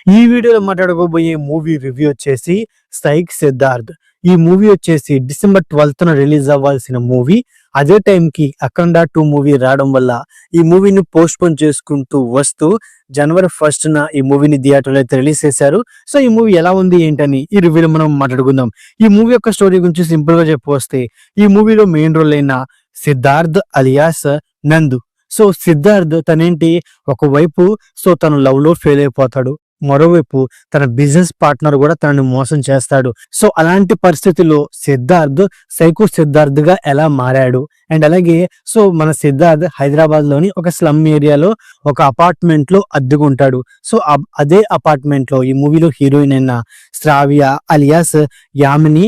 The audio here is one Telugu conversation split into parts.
ఈ వీడియోలో మాట్లాడుకోబోయే మూవీ రివ్యూ వచ్చేసి సైక్ సిద్ధార్థ్. ఈ మూవీ వచ్చేసి డిసెంబర్ 12th రిలీజ్ అవ్వాల్సిన మూవీ అదే టైంకి అఖండ 2 మూవీ రావడం వల్ల ఈ మూవీని పోస్ట్ పోన్ చేసుకుంటూ వస్తూ జనవరి 1st ఈ మూవీని థియేటర్లో అయితే రిలీజ్ చేశారు. సో ఈ మూవీ ఎలా ఉంది ఏంటని ఈ రివ్యూలో మనం మాట్లాడుకుందాం. ఈ మూవీ యొక్క స్టోరీ గురించి సింపుల్ గా చెప్పొస్తే ఈ మూవీలో మెయిన్ రోల్ అయిన సిద్ధార్థ్ అలియాస్ నందు. సో సిద్ధార్థ్ తనేంటి ఒకవైపు తను లవ్ లో ఫెయిల్ అయిపోతాడు, మరోవైపు తన బిజినెస్ పార్ట్నర్ కూడా తనని మోసం చేస్తాడు. సో అలాంటి పరిస్థితుల్లో సిద్ధార్థ్ సైకో సిద్ధార్థ్ గా ఎలా మారాడు అండ్ అలాగే మన సిద్ధార్థ్ హైదరాబాద్ లోని ఒక స్లమ్ ఏరియాలో ఒక అపార్ట్మెంట్ లో అద్దెకుంటాడు. సో అదే అపార్ట్మెంట్ లో ఈ మూవీలో హీరోయిన్ అయిన శ్రావ్య అలియాస్ యామిని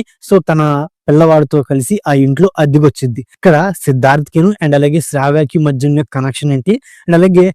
తన పిల్లవాడితో కలిసి ఆ ఇంట్లో అద్దెకొచ్చింది. ఇక్కడ సిద్ధార్థ్ కిను అండ్ అలాగే శ్రావ్యకి మధ్య ఉన్న కనెక్షన్ ఏంటి అండ్ అలాగే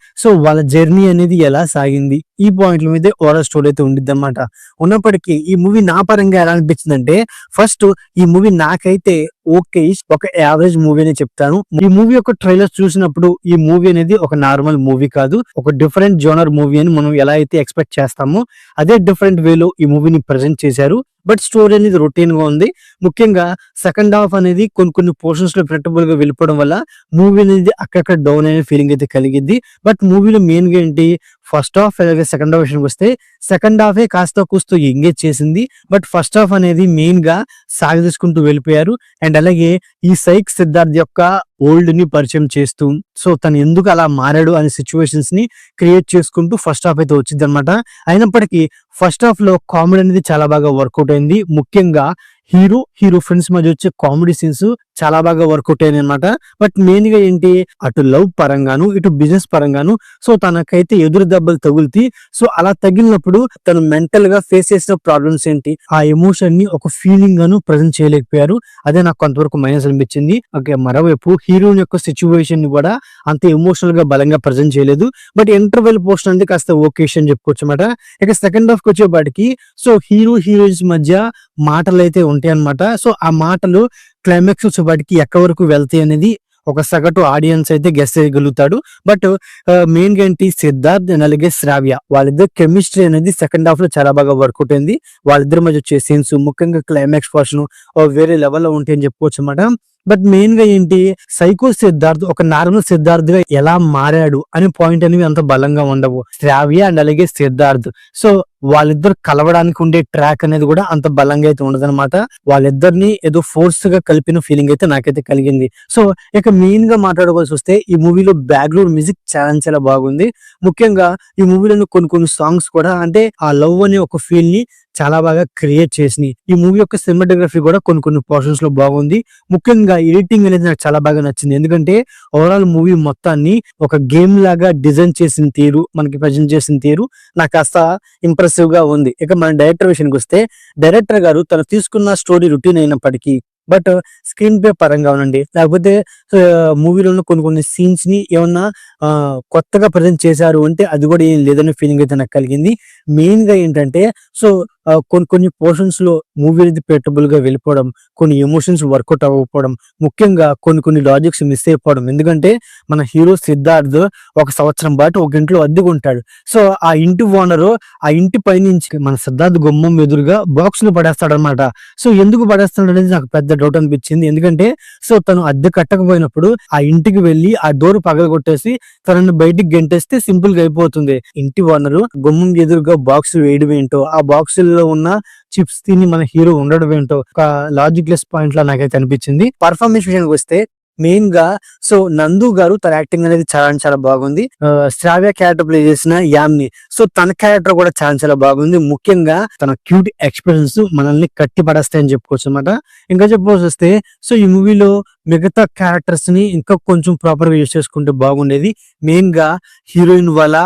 వాళ్ళ జర్నీ అనేది ఎలా సాగింది, ఈ పాయింట్ల మీద ఓవరాల్ స్టోరీ అయితే ఉండిద్ది అనమాట. ఉన్నప్పటికీ ఈ మూవీ నా పరంగా ఎలా అనిపించింది అంటే, ఫస్ట్ ఈ మూవీ నాకైతే ఓకే ఒక యావరేజ్ మూవీ అని చెప్తాను. ఈ మూవీ యొక్క ట్రైలర్ చూసినప్పుడు ఈ మూవీ అనేది ఒక నార్మల్ మూవీ కాదు, ఒక డిఫరెంట్ జోనర్ మూవీ అని మనం ఎలా అయితే ఎక్స్పెక్ట్ చేస్తామో అదే డిఫరెంట్ వేలో ఈ మూవీని ప్రెజెంట్ చేశారు. బట్ స్టోరీ అనేది రొటీన్ గా ఉంది. ముఖ్యంగా సెకండ్ హాఫ్ అనేది కొన్ని పోర్షన్స్ లో ప్రెటబుల్ గా వెళ్ళిపోవడం వల్ల మూవీ అనేది అక్కడక్కడ డౌన్ అనే ఫీలింగ్ అయితే కలిగింది. బట్ మూవీలో మెయిన్ గా ఏంటి, ఫస్ట్ హాఫ్ అలాగే సెకండ్ హాఫ్ విషయానికి వస్తే సెకండ్ హాఫే కాస్త కూస్తూ ఎంగేజ్ చేసింది. బట్ ఫస్ట్ హాఫ్ అనేది మెయిన్ గా సాగదీసుకుంటూ వెళ్ళిపోయారు. అండ్ అలాగే ఈ సైక్ సిద్ధార్థ్ యొక్క ఓల్డ్ ని పరిచయం చేస్తూ తను ఎందుకు అలా మారాడు అనే సిచ్యువేషన్స్ ని క్రియేట్ చేసుకుంటూ ఫస్ట్ హాఫ్ అయితే వచ్చింది అనమాట. అయినప్పటికీ ఫస్ట్ హాఫ్ లో కామెడీ అనేది చాలా బాగా వర్కౌట్ అయింది. ముఖ్యంగా హీరో ఫ్రెండ్స్ మధ్య వచ్చే కామెడీ సీన్స్ చాలా బాగా వర్కౌట్ అయ్యాయి అనమాట. బట్ మెయిన్ గా ఏంటి, అటు లవ్ పరంగాను ఇటు బిజినెస్ పరంగాను తనకైతే ఎదురు దెబ్బలు తగులుతాయి. అలా తగిలినప్పుడు తను మెంటల్ గా ఫేస్ చేసిన ప్రాబ్లమ్స్ ఏంటి, ఆ ఎమోషన్ ని ఒక ఫీలింగ్ గాను ప్రజెంట్ చేయలేకపోయారు. అదే నాకు కొంతవరకు మైనస్ అనిపించింది. మరోవైపు హీరోయిన్ యొక్క సిచ్యువేషన్ ని కూడా అంత ఎమోషనల్ గా బలంగా ప్రజెంట్ చేయలేదు. బట్ ఇంటర్వెల్ పోర్షన్ అంటే కాస్త ఓకేషన్ చెప్పుకోవచ్చు అనమాట. ఇక సెకండ్ హాఫ్ కి వచ్చేపాటికి హీరోయిన్స్ మధ్య మాటలు అయితే ఉంటాయి అనమాట. ఆ మాటలు క్లైమాక్స్ వచ్చేపాటికి ఎక్కడి వరకు వెళ్తాయి అనేది ఒక సగటు ఆడియన్స్ అయితే గెస్ చేయగలుగుతాడు. బట్ మెయిన్ గా ఏంటి, సిద్ధార్థ్ అండ్ అలాగే శ్రావ్య వాళ్ళిద్దరు కెమిస్ట్రీ అనేది సెకండ్ హాఫ్ లో చాలా బాగా వర్కౌట్ అయింది. వాళ్ళిద్దరి మధ్య వచ్చే సీన్స్ ముఖ్యంగా క్లైమాక్స్ పోర్షన్ వేరే లెవెల్లో ఉంటాయని చెప్పుకోవచ్చు అన్నమాట. బట్ మెయిన్ గా ఏంటి, సైకో సిద్ధార్థ్ ఒక నార్మల్ సిద్ధార్థ్ గా ఎలా మారాడు అనే పాయింట్ అనేవి అంత బలంగా ఉండవు. శ్రావ్య అండ్ అలాగే సిద్ధార్థ్ వాళ్ళిద్దరు కలవడానికి ఉండే ట్రాక్ అనేది కూడా అంత బలంగా అయితే ఉండదు అనమాట. వాళ్ళిద్దరిని ఏదో ఫోర్స్ గా కలిపిన ఫీలింగ్ అయితే నాకైతే కలిగింది. ఇక మెయిన్ గా మాట్లాడుకోవాల్సి వస్తే ఈ మూవీలో బ్యాక్గ్రౌండ్ మ్యూజిక్ చాలా బాగుంది. ముఖ్యంగా ఈ మూవీలో కొన్ని సాంగ్స్ కూడా అంటే ఆ లవ్ అనే ఒక ఫీల్ ని చాలా బాగా క్రియేట్ చేసినాయి. ఈ మూవీ యొక్క సినిమాటోగ్రఫీ కూడా కొన్ని పోర్షన్స్ లో బాగుంది. ముఖ్యంగా ఎడిటింగ్ అనేది నాకు చాలా బాగా నచ్చింది. ఎందుకంటే ఓవరాల్ మూవీ మొత్తాన్ని ఒక గేమ్ లాగా డిజైన్ చేసిన తీరు, మనకి ప్రజెంట్ చేసిన తీరు నాకు కాస్త ఇంప్రెసివ్ గా ఉంది. ఇక మన డైరెక్టర్ విషయానికి వస్తే, డైరెక్టర్ గారు తను తీసుకున్న స్టోరీ రొటీన్ అయినప్పటికీ బట్ స్క్రీన్ ప్లే పరంగా ఉనండి లేకపోతే మూవీలో కొన్ని సీన్స్ ని ఏమన్నా కొత్తగా ప్రజెంట్ చేశారు అంటే అది కూడా ఏం లేదనే ఫీలింగ్ అయితే నాకు కలిగింది. మెయిన్ గా ఏంటంటే కొన్ని పోర్షన్స్ లో మూవీ అనేది ప్రెటబుల్ గా వెళ్ళిపోవడం, కొన్ని ఎమోషన్స్ వర్కౌట్ అవ్వకపోవడం, ముఖ్యంగా కొన్ని లాజిక్స్ మిస్ అయిపోవడం. ఎందుకంటే మన హీరో సిద్ధార్థ్ 1 సంవత్సరం పాటు ఒక ఇంట్లో అద్దెకుంటాడు. ఆ ఇంటి ఓనరు ఆ ఇంటి పైనుంచి మన సిద్ధార్థ్ గుమ్మం ఎదురుగా బాక్స్ ను పడేస్తాడు అనమాట. ఎందుకు పడేస్తాడు అనేది నాకు పెద్ద డౌట్ అనిపించింది. ఎందుకంటే తను అద్దె కట్టకపోయినప్పుడు ఆ ఇంటికి వెళ్ళి ఆ డోర్ పగలగొట్టేసి తనని బయటికి గెంటేస్తే సింపుల్ గా అయిపోతుంది. ఇంటి ఓనరు గుమ్మం ఎదురుగా బాక్స్ వేయడం ఏంటో, ఆ బాక్స్ లో ఉన్న చిప్స్ తిని మన హీరో ఉండడం ఏంటో ఒక లాజిక్ లెస్ పాయింట్ లా నాకైతే అనిపించింది. పర్ఫార్మెన్స్ విషయానికి వస్తే మెయిన్ గా నందు గారు తన యాక్టింగ్ అనేది చాలా బాగుంది. శ్రావ్య క్యారెక్టర్ ప్లే చేసిన యామ్ని తన క్యారెక్టర్ కూడా చాలా బాగుంది. ముఖ్యంగా తన క్యూట్ ఎక్స్ప్రెషన్స్ మనల్ని కట్టి పడేస్తాయని చెప్పుకోవచ్చు అనమాట. ఇంకా చెప్పుకోవాల్సి వస్తే ఈ మూవీలో మిగతా క్యారెక్టర్స్ ని ఇంకా కొంచెం ప్రాపర్ గా యూజ్ చేసుకుంటే బాగుండేది. మెయిన్ గా హీరోయిన్ వాళ్ళ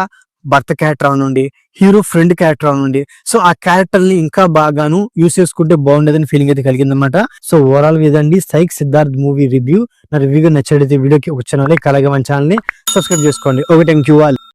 భర్త క్యారెక్టర్ అవనండి, హీరో ఫ్రెండ్ క్యారెక్టర్ అవనండి, ఆ క్యారెక్టర్ ని ఇంకా బాగాను యూస్ చేసుకుంటే బాగుండేదని ఫీలింగ్ అయితే కలిగింది అనమాట. ఓవరాల్ గా ఇదండి సైక్ సిద్ధార్థ్ మూవీ రివ్యూ. నా రివ్యూగా నచ్చడైతే వీడియోకి వచ్చిన అలాగే మన ఛానల్ ని సబ్స్క్రైబ్ చేసుకోండి. Okay, thank you all.